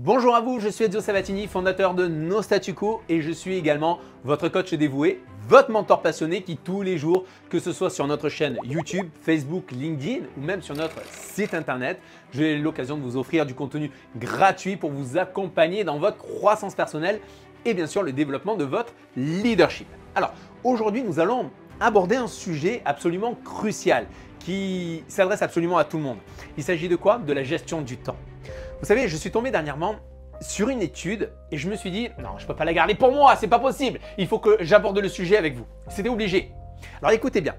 Bonjour à vous, je suis Ezio Sabatini, fondateur de No Statu Quo et je suis également votre coach dévoué, votre mentor passionné qui tous les jours, que ce soit sur notre chaîne YouTube, Facebook, LinkedIn ou même sur notre site internet, j'ai l'occasion de vous offrir du contenu gratuit pour vous accompagner dans votre croissance personnelle et bien sûr le développement de votre leadership. Alors aujourd'hui, nous allons aborder un sujet absolument crucial qui s'adresse absolument à tout le monde. Il s'agit de quoi? De la gestion du temps. Vous savez, je suis tombé dernièrement sur une étude et je me suis dit non, je ne peux pas la garder pour moi, c'est pas possible. Il faut que j'aborde le sujet avec vous. C'était obligé. Alors écoutez bien,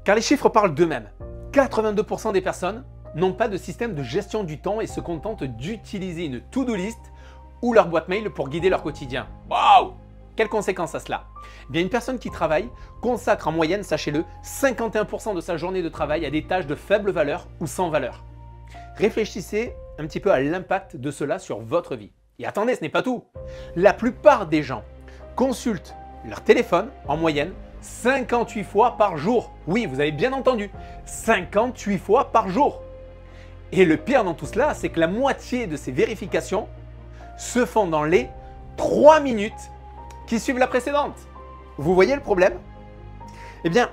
car les chiffres parlent d'eux-mêmes. 82% des personnes n'ont pas de système de gestion du temps et se contentent d'utiliser une to-do list ou leur boîte mail pour guider leur quotidien. Waouh! Quelles conséquences à cela? Eh bien, une personne qui travaille consacre en moyenne, sachez-le, 51% de sa journée de travail à des tâches de faible valeur ou sans valeur. Réfléchissez un petit peu à l'impact de cela sur votre vie. Et attendez, ce n'est pas tout. La plupart des gens consultent leur téléphone en moyenne 58 fois par jour. Oui, vous avez bien entendu, 58 fois par jour. Et le pire dans tout cela, c'est que la moitié de ces vérifications se font dans les 3 minutes qui suivent la précédente. Vous voyez le problème? Eh bien,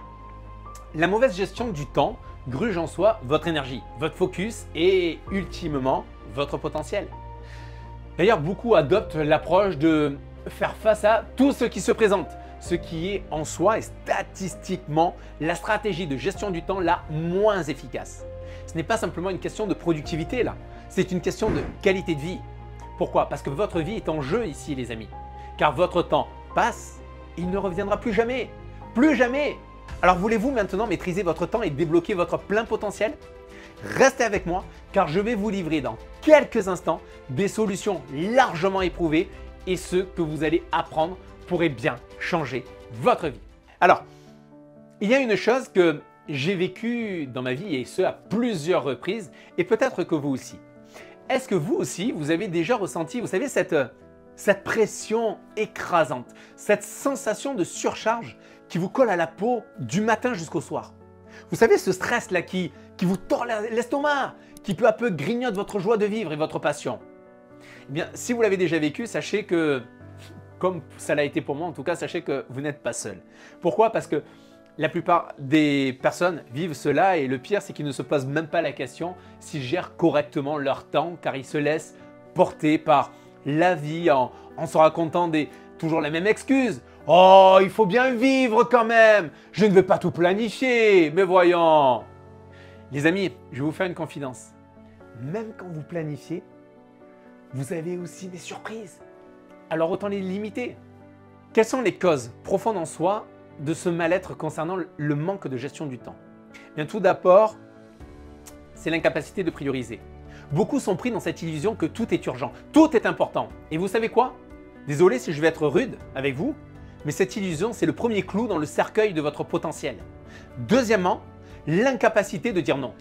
la mauvaise gestion du temps gruge en soi votre énergie, votre focus et ultimement votre potentiel. D'ailleurs, beaucoup adoptent l'approche de faire face à tout ce qui se présente, ce qui est en soi et statistiquement la stratégie de gestion du temps la moins efficace. Ce n'est pas simplement une question de productivité là, c'est une question de qualité de vie. Pourquoi? Parce que votre vie est en jeu ici les amis, car votre temps passe, il ne reviendra plus jamais, plus jamais. Alors voulez-vous maintenant maîtriser votre temps et débloquer votre plein potentiel? Restez avec moi car je vais vous livrer dans quelques instants des solutions largement éprouvées et ce que vous allez apprendre pourrait bien changer votre vie. Alors, il y a une chose que j'ai vécue dans ma vie et ce à plusieurs reprises et peut-être que vous aussi. Est-ce que vous aussi, vous avez déjà ressenti, vous savez, cette pression écrasante, cette sensation de surcharge qui vous colle à la peau du matin jusqu'au soir? Vous savez, ce stress-là qui vous tord l'estomac, qui peu à peu grignote votre joie de vivre et votre passion. Eh bien, si vous l'avez déjà vécu, sachez que, comme ça l'a été pour moi en tout cas, sachez que vous n'êtes pas seul. Pourquoi? Parce que la plupart des personnes vivent cela et le pire, c'est qu'ils ne se posent même pas la question s'ils gèrent correctement leur temps car ils se laissent porter par la vie en se racontant toujours la même excuse. Oh, il faut bien vivre quand même. Je ne veux pas tout planifier, mais voyons. Les amis, je vais vous faire une confidence. Même quand vous planifiez, vous avez aussi des surprises. Alors autant les limiter. Quelles sont les causes profondes en soi de ce mal-être concernant le manque de gestion du temps? Bien, tout d'abord, c'est l'incapacité de prioriser. Beaucoup sont pris dans cette illusion que tout est urgent, tout est important. Et vous savez quoi? Désolé si je vais être rude avec vous, mais cette illusion, c'est le premier clou dans le cercueil de votre potentiel. Deuxièmement, l'incapacité de dire non.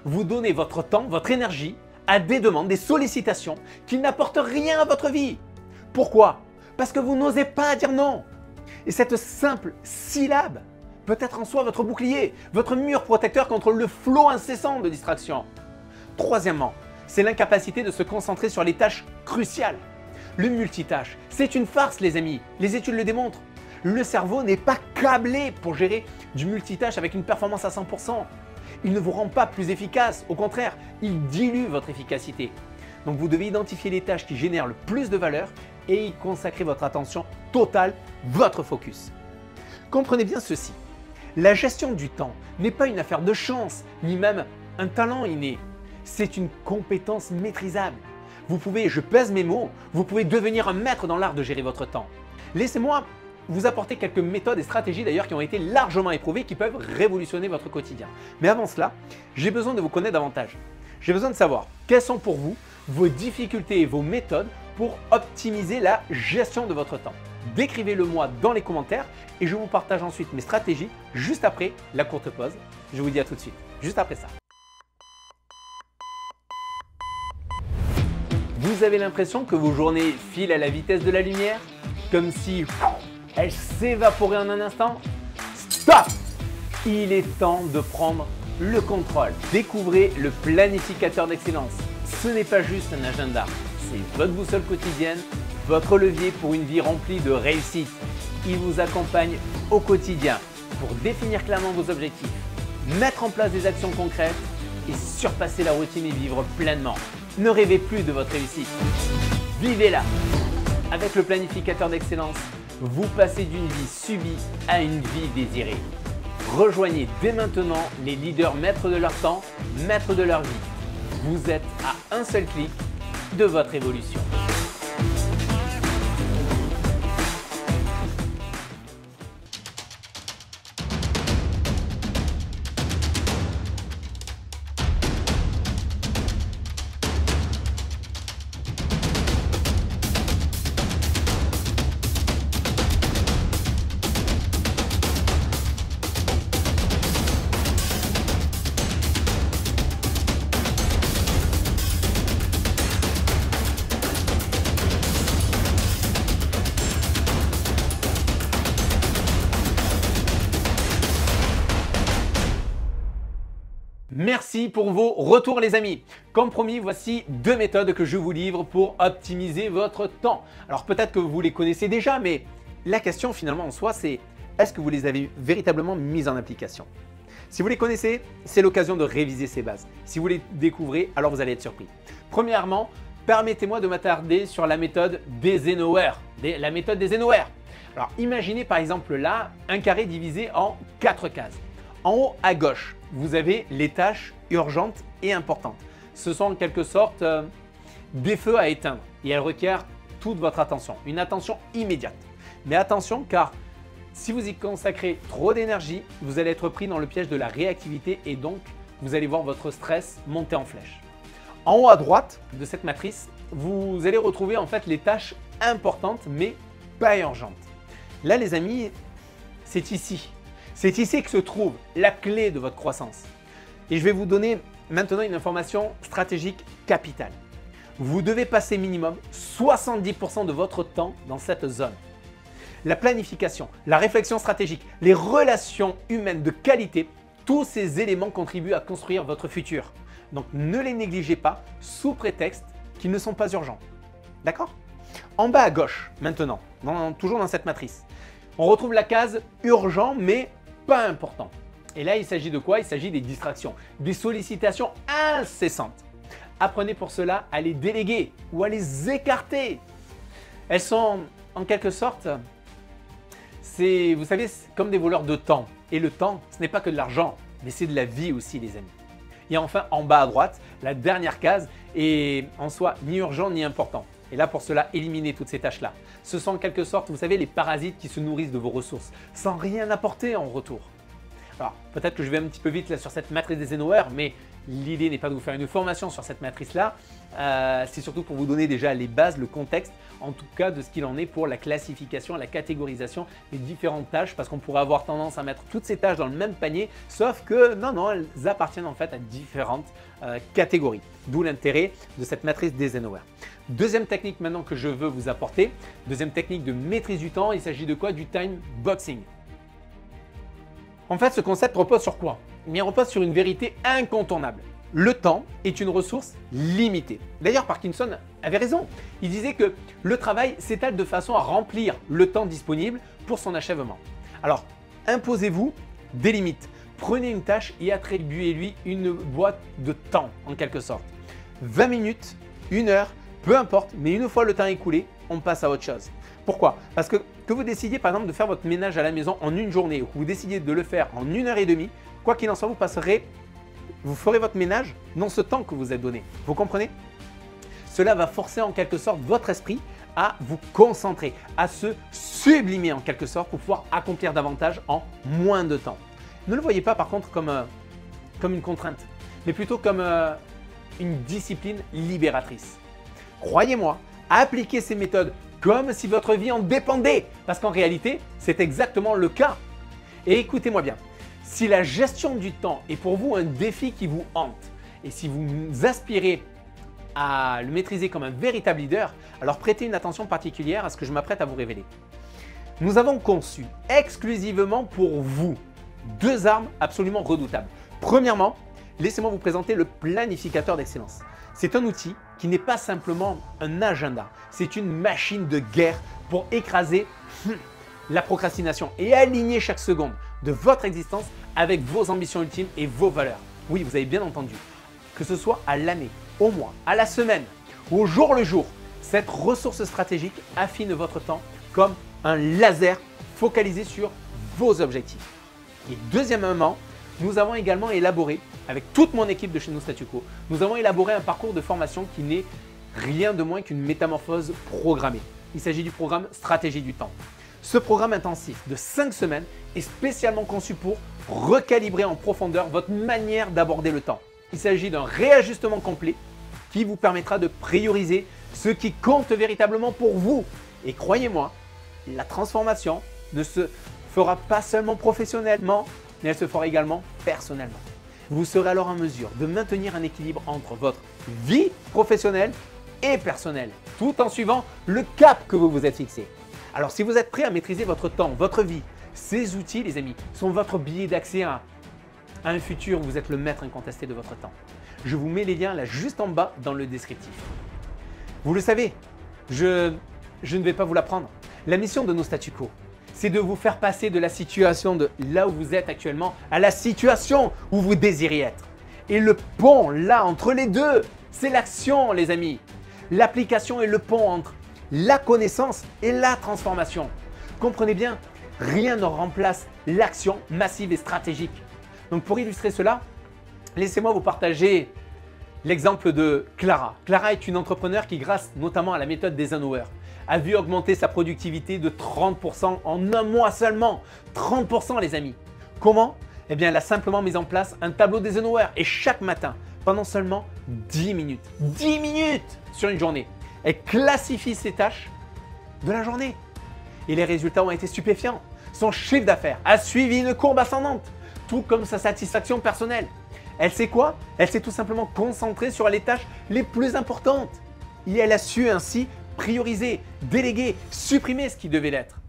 Vous donnez votre temps, votre énergie à des demandes, des sollicitations qui n'apportent rien à votre vie. Pourquoi? Parce que vous n'osez pas dire non. Et cette simple syllabe peut être en soi votre bouclier, votre mur protecteur contre le flot incessant de distractions. Troisièmement, c'est l'incapacité de se concentrer sur les tâches cruciales. Le multitâche, c'est une farce les amis, les études le démontrent. Le cerveau n'est pas câblé pour gérer du multitâche avec une performance à 100%. Il ne vous rend pas plus efficace, au contraire, il dilue votre efficacité. Donc vous devez identifier les tâches qui génèrent le plus de valeur et y consacrer votre attention totale, votre focus. Comprenez bien ceci, la gestion du temps n'est pas une affaire de chance, ni même un talent inné. C'est une compétence maîtrisable. Vous pouvez, je pèse mes mots, vous pouvez devenir un maître dans l'art de gérer votre temps. Laissez-moi vous apporter quelques méthodes et stratégies d'ailleurs qui ont été largement éprouvées qui peuvent révolutionner votre quotidien. Mais avant cela, j'ai besoin de vous connaître davantage. J'ai besoin de savoir quelles sont pour vous vos difficultés et vos méthodes pour optimiser la gestion de votre temps. Décrivez-le moi dans les commentaires et je vous partage ensuite mes stratégies juste après la courte pause. Je vous dis à tout de suite, juste après ça. Vous avez l'impression que vos journées filent à la vitesse de la lumière? Comme si elles s'évaporaient en un instant? Stop! Il est temps de prendre le contrôle. Découvrez le planificateur d'excellence. Ce n'est pas juste un agenda, c'est votre boussole quotidienne, votre levier pour une vie remplie de réussite. Il vous accompagne au quotidien pour définir clairement vos objectifs, mettre en place des actions concrètes et surpasser la routine et vivre pleinement. Ne rêvez plus de votre réussite, vivez-la. Avec le planificateur d'excellence, vous passez d'une vie subie à une vie désirée. Rejoignez dès maintenant les leaders maîtres de leur temps, maîtres de leur vie. Vous êtes à un seul clic de votre évolution. Merci pour vos retours les amis. Comme promis, voici deux méthodes que je vous livre pour optimiser votre temps. Alors peut-être que vous les connaissez déjà, mais la question finalement en soi c'est est-ce que vous les avez véritablement mises en application? Si vous les connaissez, c'est l'occasion de réviser ces bases. Si vous les découvrez, alors vous allez être surpris. Premièrement, permettez-moi de m'attarder sur la méthode d'Eisenhower. La méthode d'Eisenhower. Alors imaginez par exemple là un carré divisé en 4 cases. En haut à gauche, vous avez les tâches urgentes et importantes. Ce sont en quelque sorte des feux à éteindre et elles requièrent toute votre attention, une attention immédiate. Mais attention car si vous y consacrez trop d'énergie, vous allez être pris dans le piège de la réactivité et donc vous allez voir votre stress monter en flèche. En haut à droite de cette matrice, vous allez retrouver en fait les tâches importantes mais pas urgentes. Là les amis, c'est ici. C'est ici que se trouve la clé de votre croissance. Et je vais vous donner maintenant une information stratégique capitale. Vous devez passer minimum 70% de votre temps dans cette zone. La planification, la réflexion stratégique, les relations humaines de qualité, tous ces éléments contribuent à construire votre futur. Donc ne les négligez pas sous prétexte qu'ils ne sont pas urgents. D'accord? En bas à gauche, maintenant, toujours dans cette matrice, on retrouve la case urgent mais pas important. Et là, il s'agit de quoi? Il s'agit des distractions, des sollicitations incessantes. Apprenez pour cela à les déléguer ou à les écarter. Elles sont en quelque sorte, vous savez, comme des voleurs de temps. Et le temps, ce n'est pas que de l'argent, mais c'est de la vie aussi, les amis. Et enfin, en bas à droite, la dernière case est en soi ni urgent ni important. Et là, pour cela, éliminez toutes ces tâches-là. Ce sont en quelque sorte, vous savez, les parasites qui se nourrissent de vos ressources, sans rien apporter en retour. Alors, peut-être que je vais un petit peu vite là sur cette matrice d'Eisenhower, mais l'idée n'est pas de vous faire une formation sur cette matrice-là. C'est surtout pour vous donner déjà les bases, le contexte, en tout cas de ce qu'il en est pour la classification, la catégorisation des différentes tâches, parce qu'on pourrait avoir tendance à mettre toutes ces tâches dans le même panier, sauf que non, elles appartiennent en fait à différentes catégories. D'où l'intérêt de cette matrice d'Eisenhower. Deuxième technique maintenant que je veux vous apporter, deuxième technique de maîtrise du temps, il s'agit de quoi? Du time boxing. En fait, ce concept repose sur quoi? Il repose sur une vérité incontournable. Le temps est une ressource limitée. D'ailleurs, Parkinson avait raison. Il disait que le travail s'étale de façon à remplir le temps disponible pour son achèvement. Alors, imposez-vous des limites. Prenez une tâche et attribuez-lui une boîte de temps en quelque sorte. 20 minutes, 1 heure, peu importe, mais une fois le temps écoulé, on passe à autre chose. Pourquoi? Parce que vous décidiez par exemple de faire votre ménage à la maison en une journée ou que vous décidiez de le faire en 1h30, quoi qu'il en soit, vous ferez votre ménage dans ce temps que vous êtes donné. Vous comprenez? Cela va forcer en quelque sorte votre esprit à vous concentrer, à se sublimer en quelque sorte pour pouvoir accomplir davantage en moins de temps. Ne le voyez pas par contre comme une contrainte, mais plutôt comme une discipline libératrice. Croyez-moi, appliquez ces méthodes comme si votre vie en dépendait, parce qu'en réalité, c'est exactement le cas. Et écoutez-moi bien, si la gestion du temps est pour vous un défi qui vous hante, et si vous aspirez à le maîtriser comme un véritable leader, alors prêtez une attention particulière à ce que je m'apprête à vous révéler. Nous avons conçu exclusivement pour vous 2 armes absolument redoutables. Premièrement, laissez-moi vous présenter le planificateur d'excellence. C'est un outil qui n'est pas simplement un agenda, c'est une machine de guerre pour écraser la procrastination et aligner chaque seconde de votre existence avec vos ambitions ultimes et vos valeurs. Oui, vous avez bien entendu. Que ce soit à l'année, au mois, à la semaine ou au jour le jour, cette ressource stratégique affine votre temps comme un laser focalisé sur vos objectifs. Et deuxièmement, nous avons également élaboré, avec toute mon équipe de chez nous StatuQuo, nous avons élaboré un parcours de formation qui n'est rien de moins qu'une métamorphose programmée. Il s'agit du programme Stratégie du temps. Ce programme intensif de 5 semaines est spécialement conçu pour recalibrer en profondeur votre manière d'aborder le temps. Il s'agit d'un réajustement complet qui vous permettra de prioriser ce qui compte véritablement pour vous. Et croyez-moi, la transformation ne se fera pas seulement professionnellement, mais elle se fera également personnellement. Vous serez alors en mesure de maintenir un équilibre entre votre vie professionnelle et personnelle, tout en suivant le cap que vous vous êtes fixé. Alors si vous êtes prêt à maîtriser votre temps, votre vie, ces outils, les amis, sont votre billet d'accès à un futur où vous êtes le maître incontesté de votre temps. Je vous mets les liens là juste en bas dans le descriptif. Vous le savez, je ne vais pas vous l'apprendre. La mission de nos StatuQuo, c'est de vous faire passer de la situation de là où vous êtes actuellement à la situation où vous désirez être. Et le pont là entre les deux, c'est l'action les amis. L'application est le pont entre la connaissance et la transformation. Comprenez bien, rien ne remplace l'action massive et stratégique. Donc pour illustrer cela, laissez-moi vous partager l'exemple de Clara. Clara est une entrepreneure qui, grâce notamment à la méthode d'Eisenhower, a vu augmenter sa productivité de 30% en un mois seulement. 30% les amis. Comment? Eh bien, elle a simplement mis en place un tableau d'Eisenhower et chaque matin, pendant seulement 10 minutes sur une journée, elle classifie ses tâches de la journée. Et les résultats ont été stupéfiants. Son chiffre d'affaires a suivi une courbe ascendante, tout comme sa satisfaction personnelle. Elle sait quoi? Elle s'est tout simplement concentrée sur les tâches les plus importantes. Et elle a su ainsi prioriser, déléguer, supprimer ce qui devait l'être.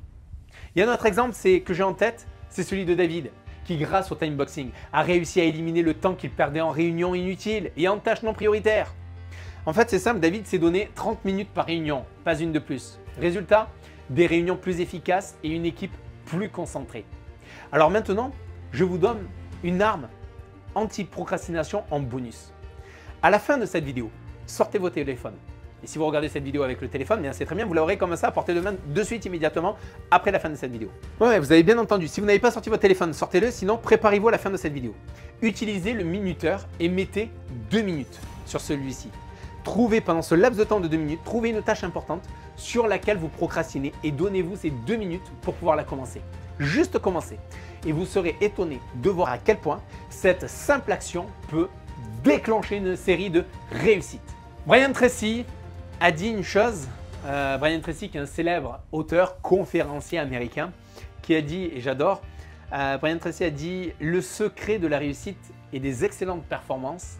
Il y a un autre exemple que j'ai en tête, c'est celui de David, qui grâce au timeboxing a réussi à éliminer le temps qu'il perdait en réunions inutiles et en tâches non prioritaires. En fait, c'est simple, David s'est donné 30 minutes par réunion, pas une de plus. Résultat, des réunions plus efficaces et une équipe plus concentrée. Alors maintenant, je vous donne une arme anti-procrastination en bonus. À la fin de cette vidéo, sortez vos téléphones. Et si vous regardez cette vidéo avec le téléphone, bien c'est très bien, vous l'aurez comme ça à portée de main de suite immédiatement après la fin de cette vidéo. Ouais, vous avez bien entendu, si vous n'avez pas sorti votre téléphone, sortez-le, sinon préparez-vous à la fin de cette vidéo. Utilisez le minuteur et mettez 2 minutes sur celui-ci. Trouvez pendant ce laps de temps de 2 minutes, trouvez une tâche importante sur laquelle vous procrastinez et donnez-vous ces 2 minutes pour pouvoir la commencer. Juste commencer. Et vous serez étonné de voir à quel point cette simple action peut déclencher une série de réussites. Brian Tracy a dit une chose, Brian Tracy qui est un célèbre auteur, conférencier américain, qui a dit, et j'adore, Brian Tracy a dit « Le secret de la réussite et des excellentes performances,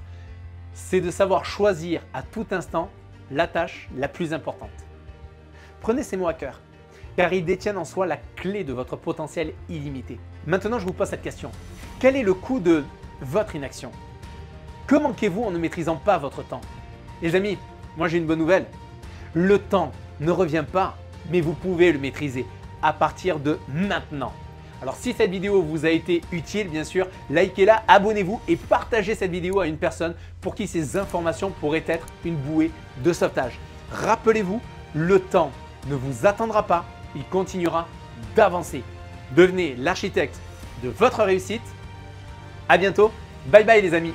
c'est de savoir choisir à tout instant la tâche la plus importante. » Prenez ces mots à cœur, car ils détiennent en soi la clé de votre potentiel illimité. Maintenant, je vous pose cette question. Quel est le coût de votre inaction? Que manquez-vous en ne maîtrisant pas votre temps? Les amis, moi j'ai une bonne nouvelle. Le temps ne revient pas, mais vous pouvez le maîtriser à partir de maintenant. Alors si cette vidéo vous a été utile, bien sûr, likez-la, abonnez-vous et partagez cette vidéo à une personne pour qui ces informations pourraient être une bouée de sauvetage. Rappelez-vous, le temps ne vous attendra pas, il continuera d'avancer. Devenez l'architecte de votre réussite. À bientôt, bye bye les amis.